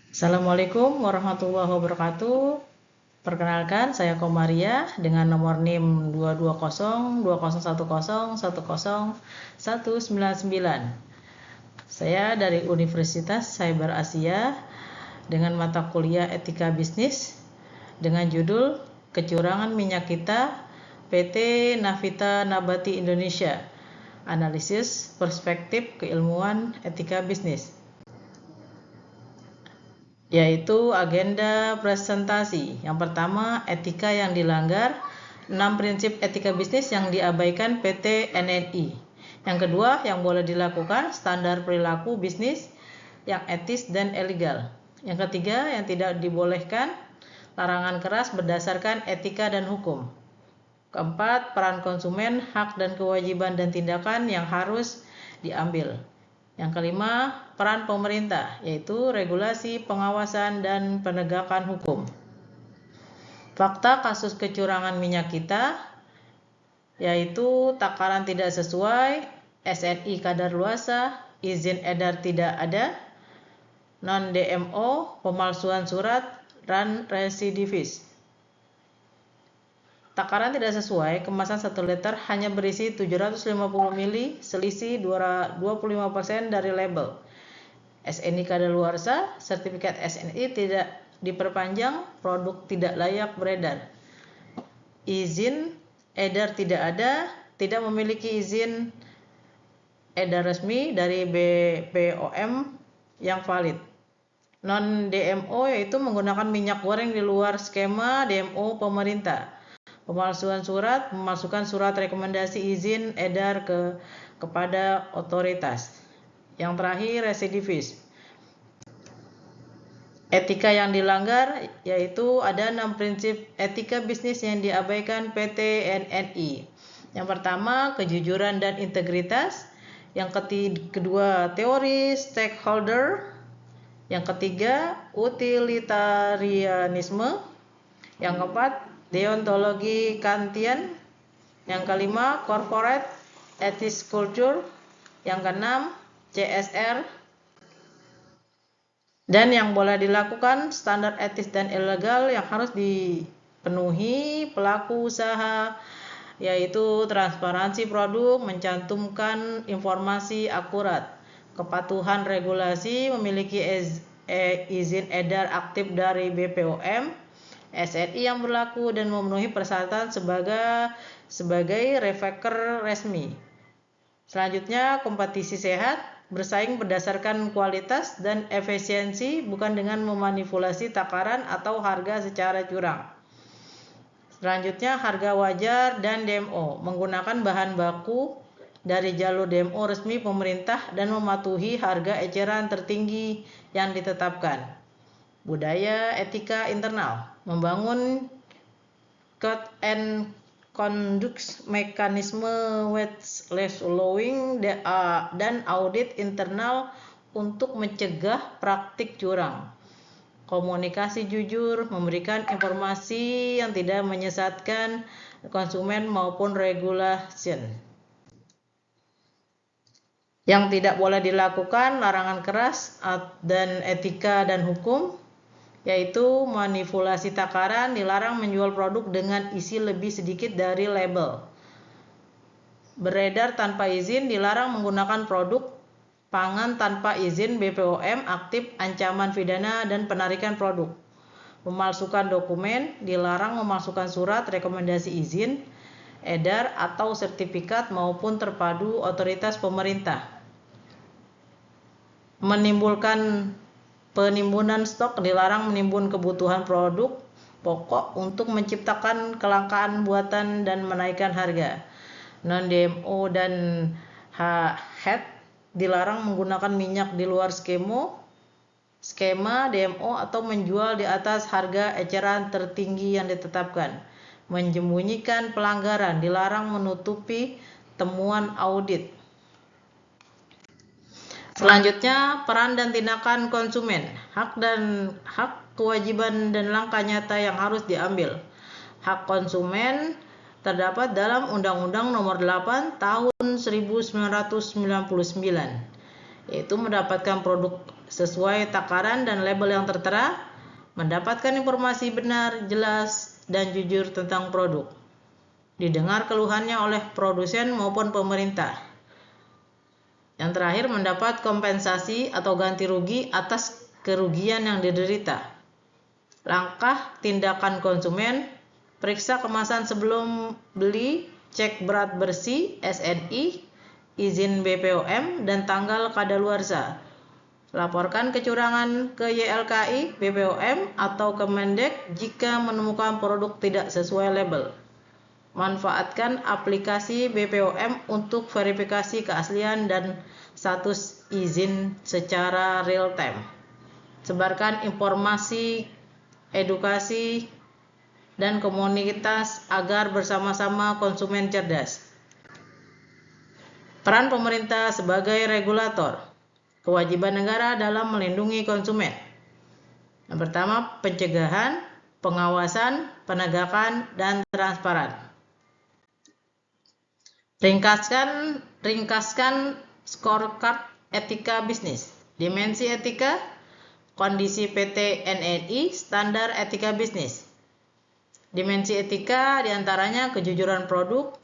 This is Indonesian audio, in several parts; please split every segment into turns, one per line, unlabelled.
Assalamualaikum warahmatullahi wabarakatuh. Perkenalkan, saya Komaria dengan nomor NIM 2202010101999. Saya dari Universitas Cyber Asia dengan mata kuliah Etika Bisnis dengan judul Kecurangan Minyak Kita PT Navita Nabati Indonesia. Analisis Perspektif Keilmuan Etika Bisnis. Yaitu agenda presentasi. Yang pertama, etika yang dilanggar, 6 prinsip etika bisnis yang diabaikan PT NNI. Yang kedua, yang boleh dilakukan, standar perilaku bisnis yang etis dan ilegal. Yang ketiga, yang tidak dibolehkan, larangan keras berdasarkan etika dan hukum. Keempat, peran konsumen, hak dan kewajiban dan tindakan yang harus diambil. Yang kelima, peran pemerintah, yaitu regulasi, pengawasan, dan penegakan hukum. Fakta kasus kecurangan minyak kita, yaitu takaran tidak sesuai, SNI kadaluarsa, izin edar tidak ada, non-DMO, pemalsuan surat, dan residivis. Takaran tidak sesuai, kemasan 1 liter hanya berisi 750 ml, selisih 25% dari label. SNI kadaluarsa, sertifikat SNI tidak diperpanjang, produk tidak layak beredar. Izin edar tidak ada, tidak memiliki izin edar resmi dari BPOM yang valid. Non-DMO yaitu menggunakan minyak goreng di luar skema DMO pemerintah. Pemalsuan surat, memasukkan surat rekomendasi izin edar kepada otoritas. Yang terakhir, residivis. Etika yang dilanggar, yaitu ada 6 prinsip etika bisnis yang diabaikan PT NNI. Yang pertama, kejujuran dan integritas. Yang kedua, teori stakeholder. Yang ketiga, utilitarianisme. Yang keempat, deontologi Kantian. Yang kelima, corporate ethics culture. Yang keenam, CSR. Dan yang boleh dilakukan, standar etis dan ilegal yang harus dipenuhi pelaku usaha, yaitu transparansi produk, mencantumkan informasi akurat, kepatuhan regulasi, memiliki izin edar aktif dari BPOM, SNI yang berlaku dan memenuhi persyaratan sebagai refraker resmi. Selanjutnya, kompetisi sehat, bersaing berdasarkan kualitas dan efisiensi, bukan dengan memanipulasi takaran atau harga secara curang. Selanjutnya, harga wajar dan DMO, menggunakan bahan baku dari jalur DMO resmi pemerintah dan mematuhi harga eceran tertinggi yang ditetapkan. Budaya etika internal, membangun code and conduct mekanisme whistleblowing dan audit internal untuk mencegah praktik curang. Komunikasi jujur, memberikan informasi yang tidak menyesatkan konsumen maupun regulasi. Yang tidak boleh dilakukan, larangan keras dan etika dan hukum, yaitu manipulasi takaran, dilarang menjual produk dengan isi lebih sedikit dari label. Beredar tanpa izin, dilarang menggunakan produk pangan tanpa izin BPOM aktif, ancaman pidana dan penarikan produk. Memalsukan dokumen, dilarang memasukkan surat rekomendasi izin edar atau sertifikat maupun terpadu otoritas pemerintah. Menimbulkan penimbunan stok, dilarang menimbun kebutuhan produk pokok untuk menciptakan kelangkaan buatan dan menaikkan harga. Non-DMO dan HET, dilarang menggunakan minyak di luar skema DMO atau menjual di atas harga eceran tertinggi yang ditetapkan. Menyembunyikan pelanggaran, dilarang menutupi temuan audit. Selanjutnya, peran dan tindakan konsumen, hak, kewajiban dan langkah nyata yang harus diambil. Hak konsumen terdapat dalam Undang-Undang Nomor 8 Tahun 1999, yaitu mendapatkan produk sesuai takaran dan label yang tertera, mendapatkan informasi benar, jelas, dan jujur tentang produk. Didengar keluhannya oleh produsen maupun pemerintah. Yang terakhir, mendapat kompensasi atau ganti rugi atas kerugian yang diderita. Langkah tindakan konsumen: periksa kemasan sebelum beli, cek berat bersih (SNI), izin BPOM, dan tanggal kadaluarsa. Laporkan kecurangan ke YLKI, BPOM, atau Kemendek jika menemukan produk tidak sesuai label. Manfaatkan aplikasi BPOM untuk verifikasi keaslian dan status izin secara real time. Sebarkan informasi, edukasi, dan komunitas agar bersama-sama konsumen cerdas. Peran pemerintah sebagai regulator. Kewajiban negara dalam melindungi konsumen. Yang pertama, pencegahan, pengawasan, penegakan, dan transparan. Ringkaskan scorecard etika bisnis. Dimensi etika, kondisi PT NNI, standar etika bisnis. Dimensi etika diantaranya kejujuran produk,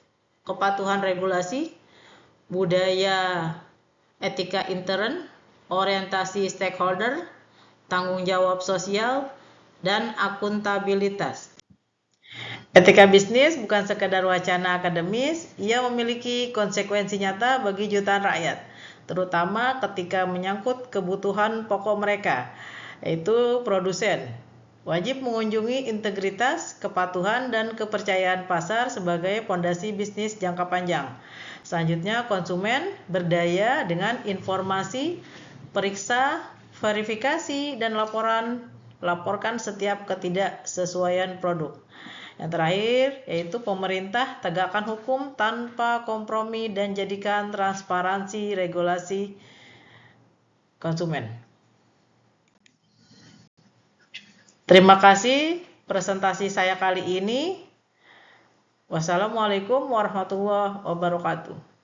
kepatuhan regulasi, budaya etika intern, orientasi stakeholder, tanggung jawab sosial, dan akuntabilitas. Etika bisnis bukan sekadar wacana akademis, ia memiliki konsekuensi nyata bagi jutaan rakyat, terutama ketika menyangkut kebutuhan pokok mereka, yaitu produsen. Wajib mengunjungi integritas, kepatuhan, dan kepercayaan pasar sebagai pondasi bisnis jangka panjang. Selanjutnya, konsumen berdaya dengan informasi, periksa, verifikasi, dan laporkan setiap ketidaksesuaian produk. Yang terakhir, yaitu pemerintah tegakkan hukum tanpa kompromi dan jadikan transparansi regulasi konsumen. Terima kasih presentasi saya kali ini. Wassalamualaikum warahmatullahi wabarakatuh.